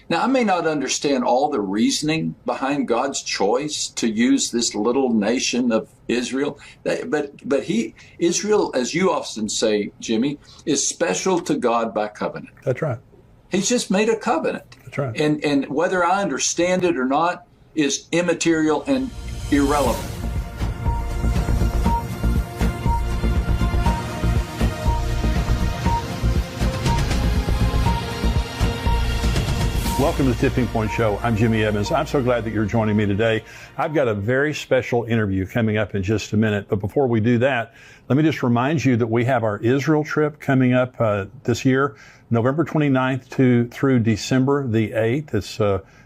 Now, I may not understand all the reasoning behind God's choice to use this little nation of Israel, but Israel, as you often say, Jimmy, is special to God by covenant. That's right. He's just made a covenant. That's right. And whether I understand it or not is immaterial and irrelevant. Welcome to the Tipping Point Show. I'm Jimmy Evans. I'm so glad that you're joining me today. I've got a very special interview coming up in just a minute. But before we do that, let me just remind you that we have our Israel trip coming up this year, November 29th through December the 8th. It's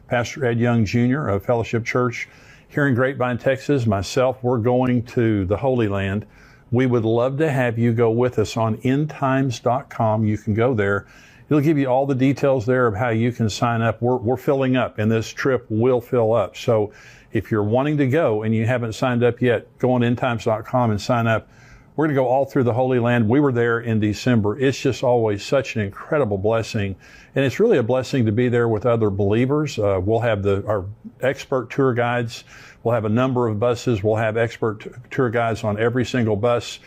Pastor Ed Young Jr. of Fellowship Church here in Grapevine, Texas. Myself, we're going to the Holy Land. We would love to have you go with us on endtimes.com. You can go there. It'll give you all the details there of how you can sign up. We're filling up, and this trip will fill up. So if you're wanting to go and you haven't signed up yet, go on endtimes.com and sign up. We're going to go all through the Holy Land. We were there in December. It's just always such an incredible blessing. And it's really a blessing to be there with other believers. We'll have our expert tour guides. We'll have a number of buses. We'll have expert tour guides on every single bus.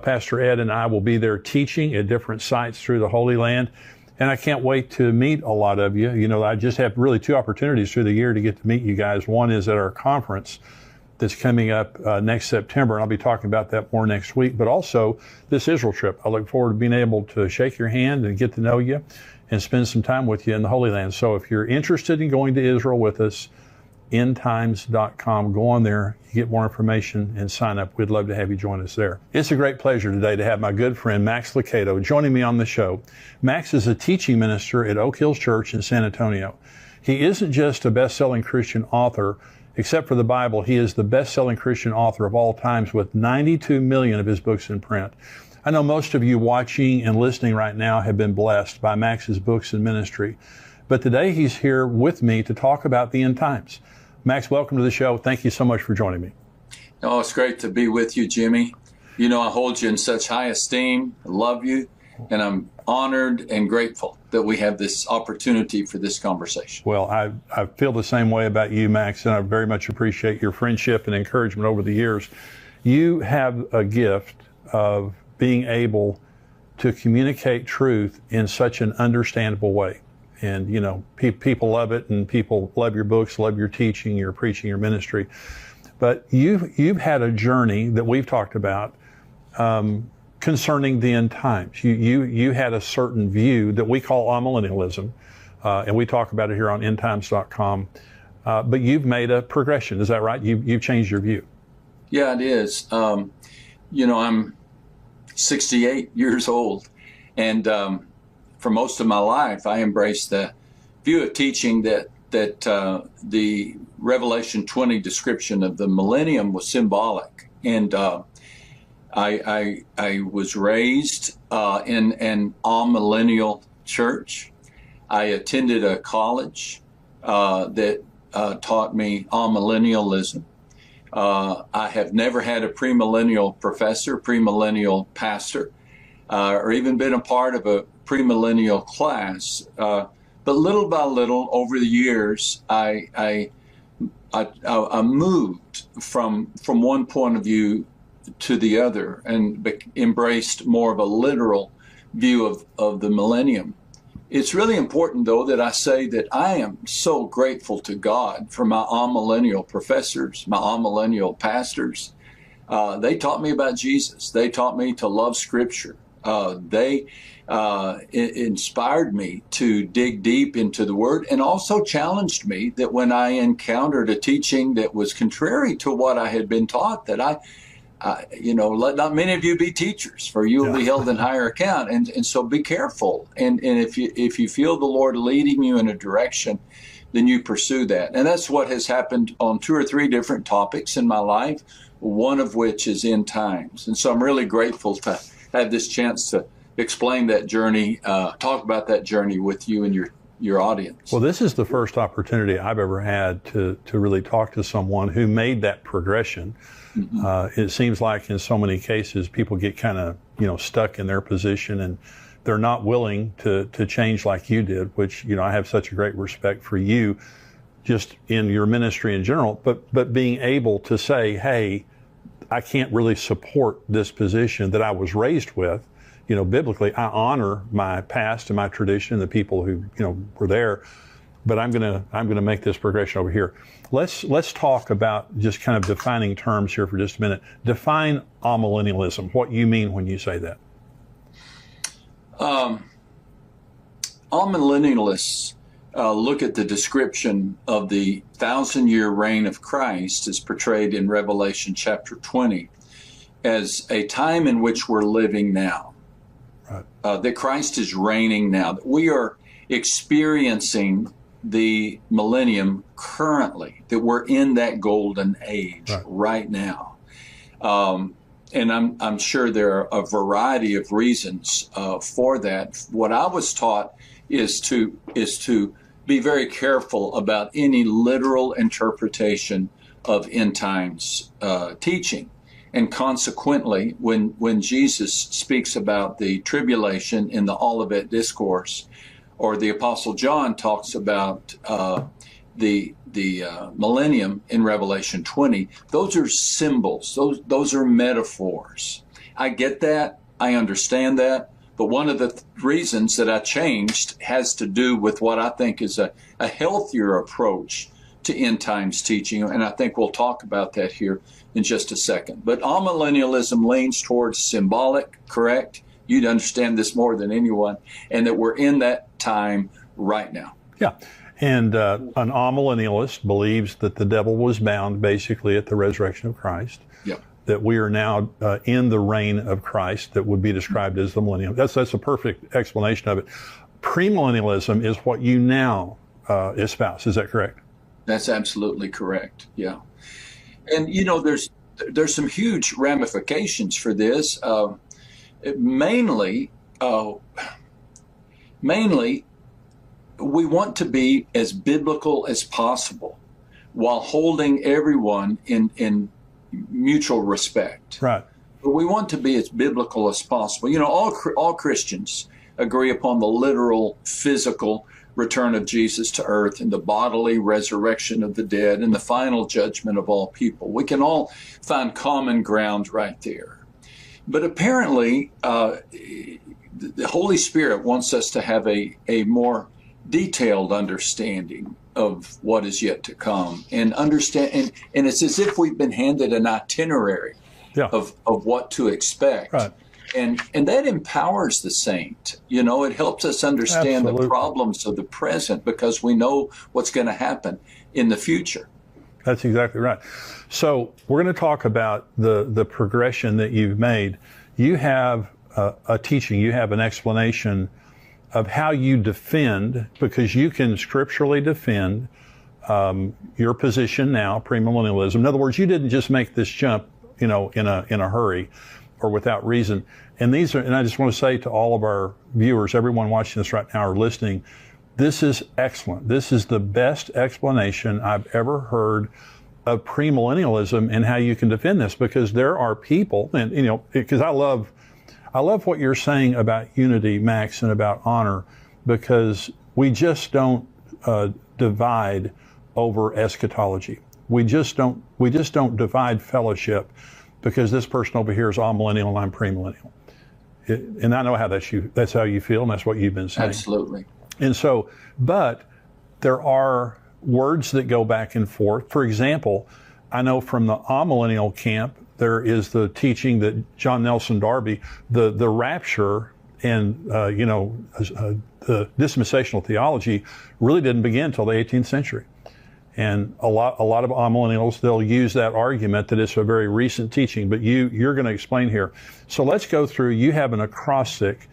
Pastor Ed and I will be there teaching at different sites through the Holy Land. And I can't wait to meet a lot of you. You know, I just have really two opportunities through the year to get to meet you guys. One is at our conference that's coming up next September, and I'll be talking about that more next week. But also this Israel trip. I look forward to being able to shake your hand and get to know you and spend some time with you in the Holy Land. So if you're interested in going to Israel with us, endtimes.com. Go on there, you get more information and sign up. We'd love to have you join us there. It's a great pleasure today to have my good friend Max Lucado joining me on the show. Max is a teaching minister at Oak Hills Church in San Antonio. He isn't just a best-selling Christian author. Except for the Bible, he is the best-selling Christian author of all times with 92 million of his books in print. I know most of you watching and listening right now have been blessed by Max's books and ministry. But today he's here with me to talk about the end times. Max, welcome to the show. Thank you so much for joining me. Oh, it's great to be with you, Jimmy. You know, I hold you in such high esteem. I love you. And I'm honored and grateful that we have this opportunity for this conversation. Well, I feel the same way about you, Max, and I very much appreciate your friendship and encouragement over the years. You have a gift of being able to communicate truth in such an understandable way. And, you know, people love it, and people love your books, love your teaching, your preaching, your ministry. But you've had a journey that we've talked about concerning the end times. You had a certain view that we call amillennialism, and we talk about it here on endtimes.com. But you've made a progression. Is that right? You've changed your view. Yeah, it is. You know, I'm 68 years old, and for most of my life, I embraced the view of teaching that the Revelation 20 description of the millennium was symbolic. And I was raised in an amillennial church. I attended a college that taught me amillennialism. I have never had a premillennial professor, premillennial pastor, or even been a part of a premillennial class, but little by little over the years, I moved from one point of view to the other and embraced more of a literal view of the millennium. It's really important, though, that I say that I am so grateful to God for my amillennial professors, my amillennial pastors. They taught me about Jesus. They taught me to love Scripture. They inspired me to dig deep into the Word, and also challenged me that when I encountered a teaching that was contrary to what I had been taught, that let not many of you be teachers, for you will be held in higher account. And so be careful. And if you feel the Lord leading you in a direction, then you pursue that. And that's what has happened on 2 or 3 different topics in my life, one of which is end times. And so I'm really grateful to have this chance to explain that journey, talk about that journey with you and your audience. Well, this is the first opportunity I've ever had to really talk to someone who made that progression. Mm-hmm. It seems like in so many cases, people get kind of, stuck in their position and they're not willing to change like you did, which, I have such a great respect for you just in your ministry in general, but being able to say, hey, I can't really support this position that I was raised with. Biblically, I honor my past and my tradition, the people who, were there, but I'm gonna make this progression over here. Let's talk about just kind of defining terms here for just a minute. Define amillennialism, what you mean when you say that. Amillennialists look at the description of the 1,000-year reign of Christ as portrayed in Revelation chapter 20 as a time in which we're living now. Right. That Christ is reigning now. That we are experiencing the millennium currently, that we're in that golden age right now. And I'm sure there are a variety of reasons for that. What I was taught is to be very careful about any literal interpretation of end times teaching. And consequently, when Jesus speaks about the tribulation in the Olivet Discourse, or the Apostle John talks about the millennium in Revelation 20, those are symbols. Those are metaphors. I get that. I understand that. But one of the reasons that I changed has to do with what I think is a healthier approach to end times teaching. And I think we'll talk about that here in just a second. But amillennialism leans towards symbolic, correct? You'd understand this more than anyone, and that we're in that time right now. Yeah. And an amillennialist believes that the devil was bound basically at the resurrection of Christ. Yep. That we are now in the reign of Christ that would be described as the millennium. That's a perfect explanation of it. Premillennialism is what you now espouse. Is that correct? That's absolutely correct. Yeah. And, there's some huge ramifications for this. Mainly, we want to be as biblical as possible while holding everyone in mutual respect. Right. But we want to be as biblical as possible. All Christians agree upon the literal, physical return of Jesus to earth and the bodily resurrection of the dead and the final judgment of all people. We can all find common ground right there. But apparently, the Holy Spirit wants us to have a more detailed understanding of what is yet to come, and understand. And it's as if we've been handed an itinerary of what to expect. Right. And that empowers the saint. It helps us understand the problems of the present because we know what's going to happen in the future. That's exactly right. So we're going to talk about the progression that you've made. You have a teaching, you have an explanation of how you defend, because you can scripturally defend your position now, premillennialism. In other words, you didn't just make this jump, in a hurry or without reason. And I just want to say to all of our viewers, everyone watching this right now or listening, this is excellent. This is the best explanation I've ever heard of premillennialism and how you can defend this, because there are people, and because I love what you're saying about unity, Max, and about honor, because we just don't divide over eschatology. We just don't divide fellowship because this person over here is amillennial and I'm premillennial. And I know how that's how you feel, and that's what you've been saying. Absolutely. And so, but there are words that go back and forth. For example, I know from the amillennial camp, there is the teaching that John Nelson Darby, the rapture and, the dispensational theology really didn't begin until the 18th century. And a lot of amillennials, they'll use that argument that it's a very recent teaching, but you're going to explain here. So let's go through. You have an acrostic,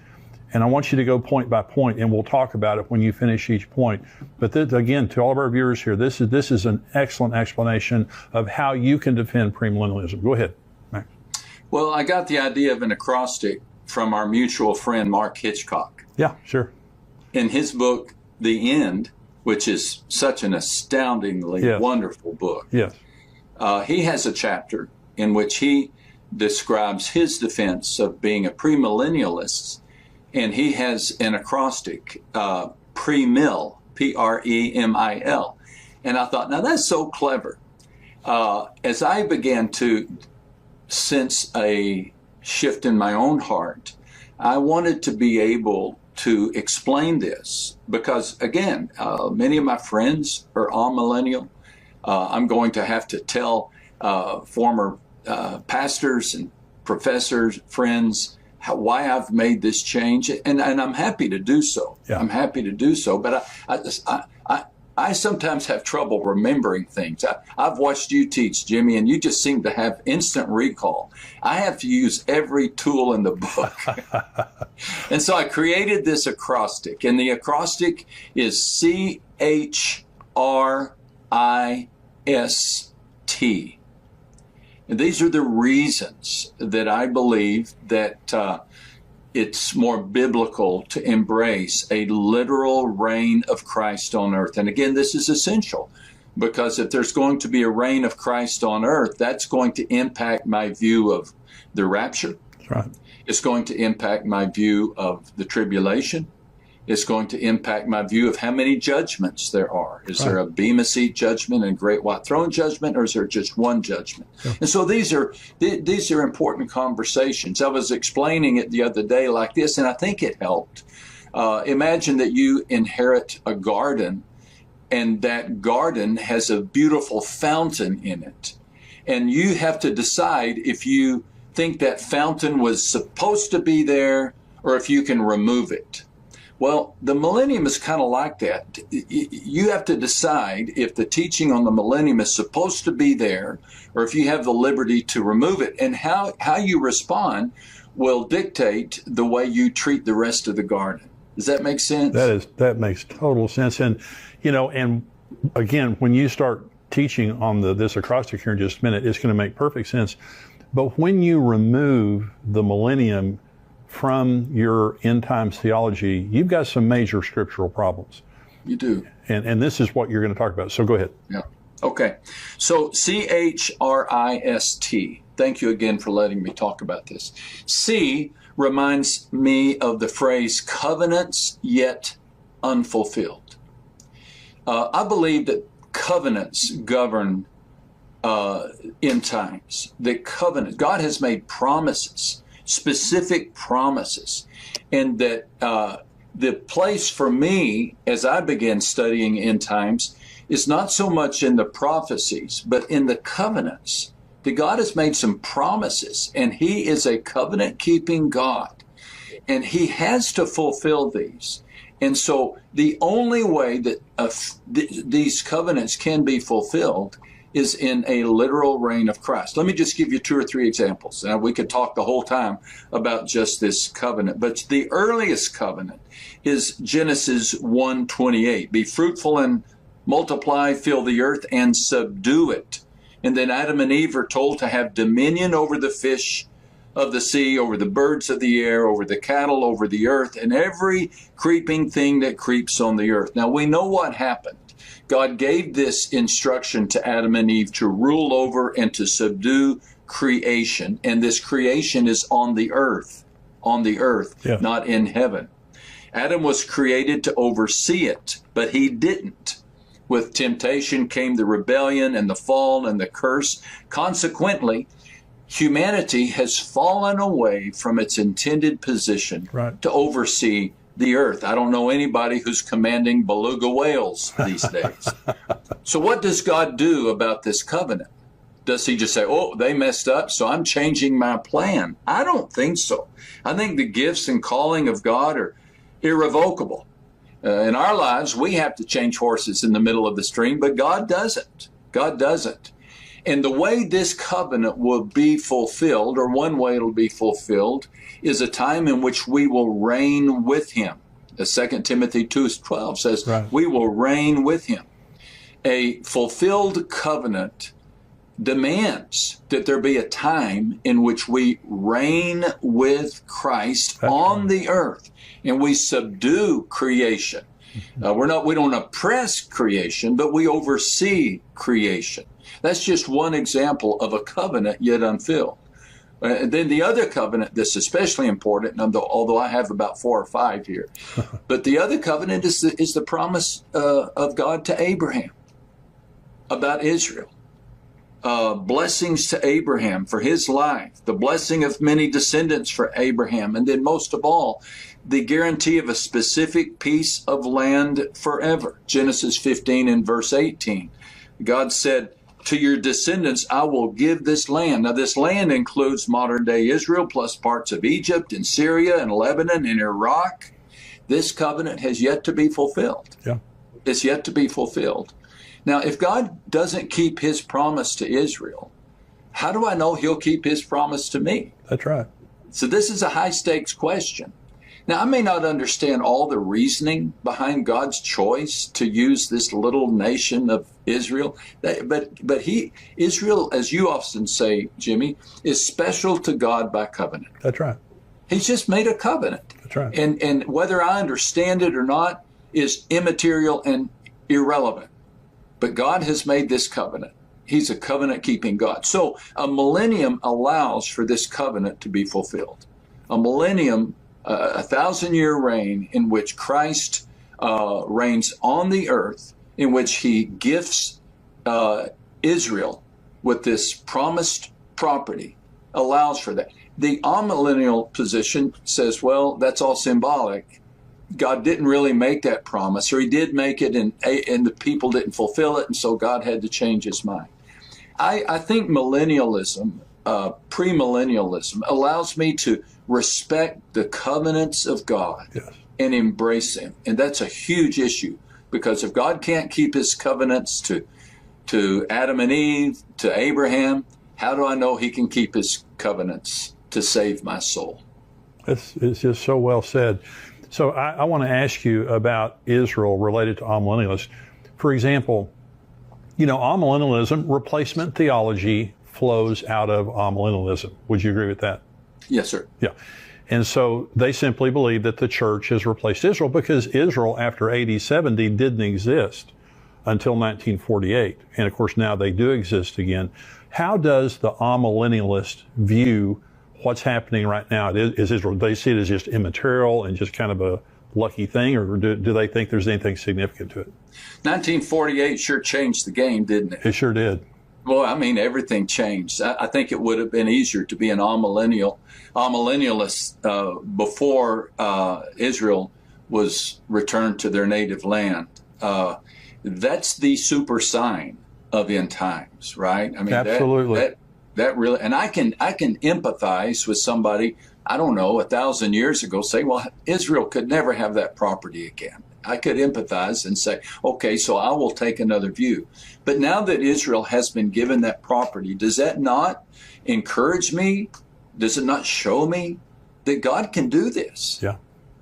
and I want you to go point by point, and we'll talk about it when you finish each point. But again, to all of our viewers here, this is an excellent explanation of how you can defend premillennialism. Go ahead, Max. Well, I got the idea of an acrostic from our mutual friend, Mark Hitchcock. Yeah, sure. In his book, The End, which is such an astoundingly wonderful book. Yes. He has a chapter in which he describes his defense of being a premillennialist and he has an acrostic, pre-mill, Premil. And I thought, now that's so clever. As I began to sense a shift in my own heart, I wanted to be able to explain this because, again, many of my friends are amillennial. I'm going to have to tell former pastors and professors, friends, why I've made this change, and I'm happy to do so. Yeah. I'm happy to do so, but I sometimes have trouble remembering things. I've watched you teach, Jimmy, and you just seem to have instant recall. I have to use every tool in the book. And so I created this acrostic, and the acrostic is CHRIST. And these are the reasons that I believe that it's more biblical to embrace a literal reign of Christ on earth. And again, this is essential because if there's going to be a reign of Christ on earth, that's going to impact my view of the rapture. That's right. It's going to impact my view of the tribulation. It's going to impact my view of how many judgments there are. Is there a Bema Seat judgment and Great White Throne judgment, or is there just one judgment? Yeah. And so these are important conversations. I was explaining it the other day like this, and I think it helped. Imagine that you inherit a garden, and that garden has a beautiful fountain in it. And you have to decide if you think that fountain was supposed to be there or if you can remove it. Well, the millennium is kind of like that. You have to decide if the teaching on the millennium is supposed to be there or if you have the liberty to remove it. And how you respond will dictate the way you treat the rest of the garden. Does that make sense? That makes total sense. And, and again, when you start teaching on this acrostic here in just a minute, it's going to make perfect sense. But when you remove the millennium from your end times theology, you've got some major scriptural problems. You do. And this is what you're going to talk about. So go ahead. Yeah. Okay. So CHRIST. Thank you again for letting me talk about this. C reminds me of the phrase covenants yet unfulfilled. I believe that covenants govern end times. That covenant, God has made promises, specific promises, and that the place for me as I began studying end times is not so much in the prophecies, but in the covenants. That God has made some promises, and He is a covenant-keeping God, and He has to fulfill these. And so the only way that these covenants can be fulfilled is in a literal reign of Christ. Let me just give you 2 or 3 examples. Now, we could talk the whole time about just this covenant, but the earliest covenant is Genesis 1:28. Be fruitful and multiply, fill the earth and subdue it. And then Adam and Eve are told to have dominion over the fish of the sea, over the birds of the air, over the cattle, over the earth, and every creeping thing that creeps on the earth. Now, we know what happened. God gave this instruction to Adam and Eve to rule over and to subdue creation. And this creation is on the earth, yeah, not in heaven. Adam was created to oversee it, but he didn't. With temptation came the rebellion and the fall and the curse. Consequently, humanity has fallen away from its intended position to oversee the earth. I don't know anybody who's commanding beluga whales these days. So what does God do about this covenant? Does He just say, oh, they messed up, so I'm changing my plan? I don't think so. I think the gifts and calling of God are irrevocable. In our lives, we have to change horses in the middle of the stream, but God doesn't. God doesn't. And the way this covenant will be fulfilled, or one way it'll be fulfilled, is a time in which we will reign with Him. As 2 Timothy 2:12 says, we will reign with Him. A fulfilled covenant demands that there be a time in which we reign with Christ on the earth, and we subdue creation. We don't oppress creation, but we oversee creation. That's just one example of a covenant yet unfilled. Then the other covenant that's especially important, although I have about 4 or 5 here, but the other covenant is the promise of God to Abraham about Israel. Blessings to Abraham for his life, the blessing of many descendants for Abraham, and then most of all, the guarantee of a specific piece of land forever. Genesis 15 and verse 18. God said, to your descendants, I will give this land. Now, this land includes modern-day Israel, plus parts of Egypt and Syria and Lebanon and Iraq. This covenant has yet to be fulfilled. Yeah. It's yet to be fulfilled. Now, if God doesn't keep his promise to Israel, how do I know he'll keep his promise to me? That's right. So this is a high-stakes question. Now, I may not understand all the reasoning behind God's choice to use this little nation of Israel, but Israel, as you often say, Jimmy, is special to God by covenant. That's right. He's just made a covenant. That's right. And whether I understand it or not is immaterial and irrelevant. But God has made this covenant. He's a covenant-keeping God. So a millennium allows for this covenant to be fulfilled. A millennium, a 1,000-year reign in which Christ reigns on the earth, in which he gifts Israel with this promised property, allows for that. The amillennial position says, well, that's all symbolic. God didn't really make that promise, or he did make it and the people didn't fulfill it, and so God had to change his mind. I think millennialism, premillennialism, allows me to respect the covenants of God. Yes. And embrace them. And that's a huge issue, because if God can't keep his covenants to Adam and Eve, to Abraham, how do I know he can keep his covenants to save my soul? It's just so well said. So I want to ask you about Israel related to amillennialists. For example, amillennialism, replacement theology flows out of amillennialism. Would you agree with that? Yes, sir. Yeah. And so they simply believe that the church has replaced Israel, because Israel after AD 70 didn't exist until 1948. And of course now they do exist again. How does the amillennialist view what's happening right now? Is Israel, do they see it as just immaterial and just kind of a lucky thing, or do they think there's anything significant to it? 1948 sure changed the game, didn't it? It sure did. Well, I mean, everything changed. I think it would have been easier to be an amillennialist before Israel was returned to their native land. That's the super sign of end times, right? I mean, absolutely. That really, and I can empathize with somebody, I don't know, 1,000 years ago, say, well, Israel could never have that property again. I could empathize and say, okay, so I will take another view. But now that Israel has been given that property, does that not encourage me? Does it not show me that God can do this? Yeah.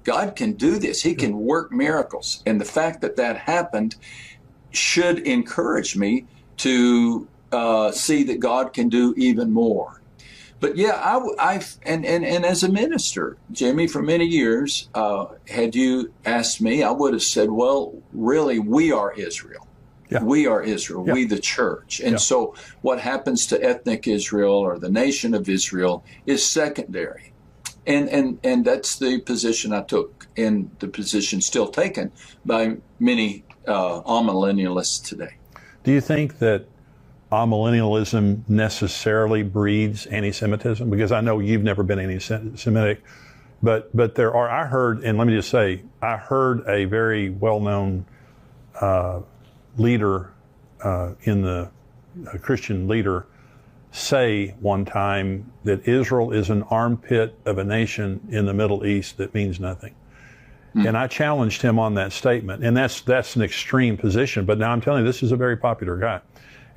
God can do this. He can work miracles. And the fact that that happened should encourage me to see that God can do even more. But yeah, and as a minister, Jimmy, for many years, had you asked me, I would have said, well, really, we are Israel. Yeah. We are Israel, we the church. And so what happens to ethnic Israel or the nation of Israel is secondary. And that's the position I took, and the position still taken by many amillennialists today. Do you think that amillennialism necessarily breeds anti-Semitism? Because I know you've never been anti-Semitic, but there are, I heard, and let me just say, I heard a very well-known leader in the Christian leader say one time that Israel is an armpit of a nation in the Middle East that means nothing. And I challenged him on that statement, and that's an extreme position, but now I'm telling you, this is a very popular guy.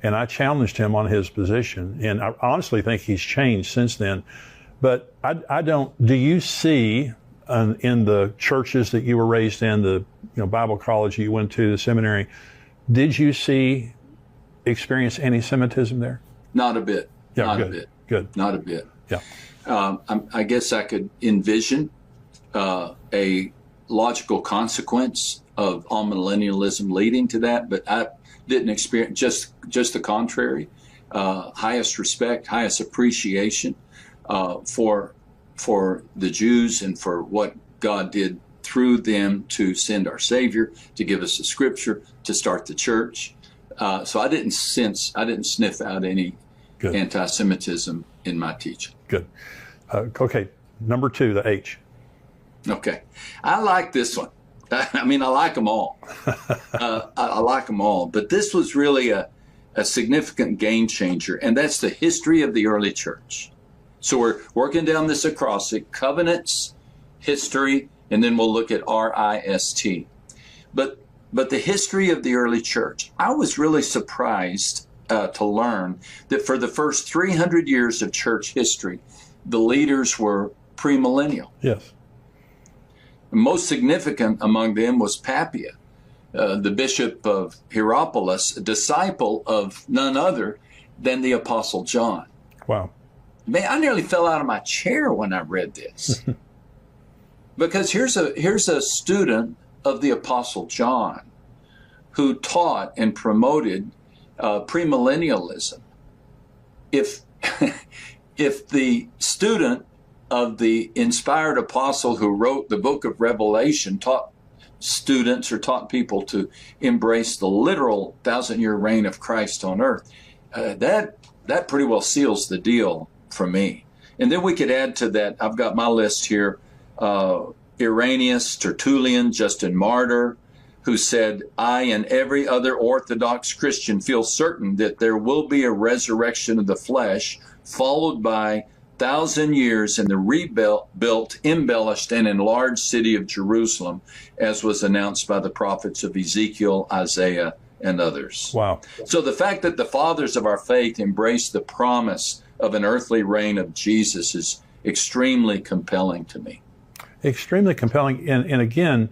And I challenged him on his position, and I honestly think he's changed since then. But I don't, do you see in the churches that you were raised in, the Bible college you went to, the seminary, did you experience anti-Semitism there? Not a bit. Yeah, not good. a bit. Good. Not a bit. Yeah. I guess I could envision a logical consequence of amillennialism leading to that, but I didn't experience, just the contrary. Highest respect, highest appreciation. for the Jews and for what God did through them to send our Savior, to give us the Scripture, to start the church. So I didn't sniff out any Good. Anti-Semitism in my teaching. Good. Okay, number 2, the H. Okay, I like this one. I mean, I like them all. I like them all, but this was really a significant game changer, and that's the history of the early church. So we're working down this acrostic: covenants, history, and then we'll look at RIST. But the history of the early church, I was really surprised to learn that for the first 300 years of church history, the leaders were premillennial. Yes. Most significant among them was Papia, the bishop of Hierapolis, a disciple of none other than the Apostle John. Wow. Man, I nearly fell out of my chair when I read this. Because here's a student of the Apostle John who taught and promoted premillennialism. If the student of the inspired apostle who wrote the book of Revelation taught students or taught people to embrace the literal 1,000-year reign of Christ on earth, that pretty well seals the deal for me. And then we could add to that, I've got my list here, Irenaeus, Tertullian, Justin Martyr, who said, I and every other Orthodox Christian feel certain that there will be a resurrection of the flesh, followed by 1,000 years in the rebuilt, embellished, and enlarged city of Jerusalem, as was announced by the prophets of Ezekiel, Isaiah, and others. Wow. So the fact that the fathers of our faith embraced the promise of an earthly reign of Jesus is extremely compelling to me. Extremely compelling. And again,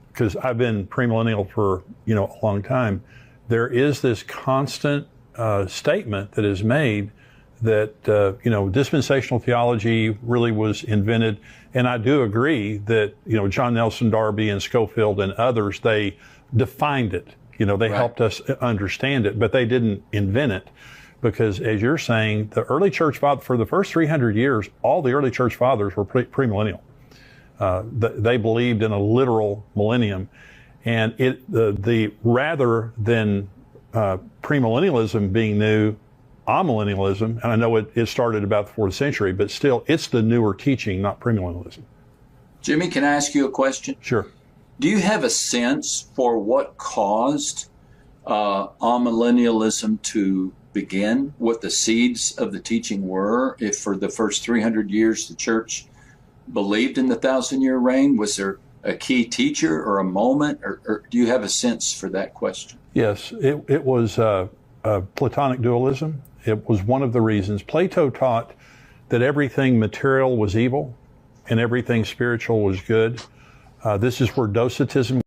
because I've been premillennial for a long time, there is this constant statement that is made that dispensational theology really was invented, and I do agree that John Nelson Darby and Schofield and others, they defined it. They Right. helped us understand it, but they didn't invent it, because as you're saying, the early church father, for the first 300 years, all the early church fathers were premillennial. They believed in a literal millennium, and the rather than premillennialism being new, amillennialism, and I know it started about the 4th century, but still, it's the newer teaching, not premillennialism. Jimmy, can I ask you a question? Sure. Do you have a sense for what caused amillennialism to begin, what the seeds of the teaching were? If for the first 300 years the church believed in the 1,000-year reign, was there a key teacher or a moment, or do you have a sense for that question? Yes, it was Platonic dualism. It was one of the reasons. Plato taught that everything material was evil and everything spiritual was good. This is where Docetism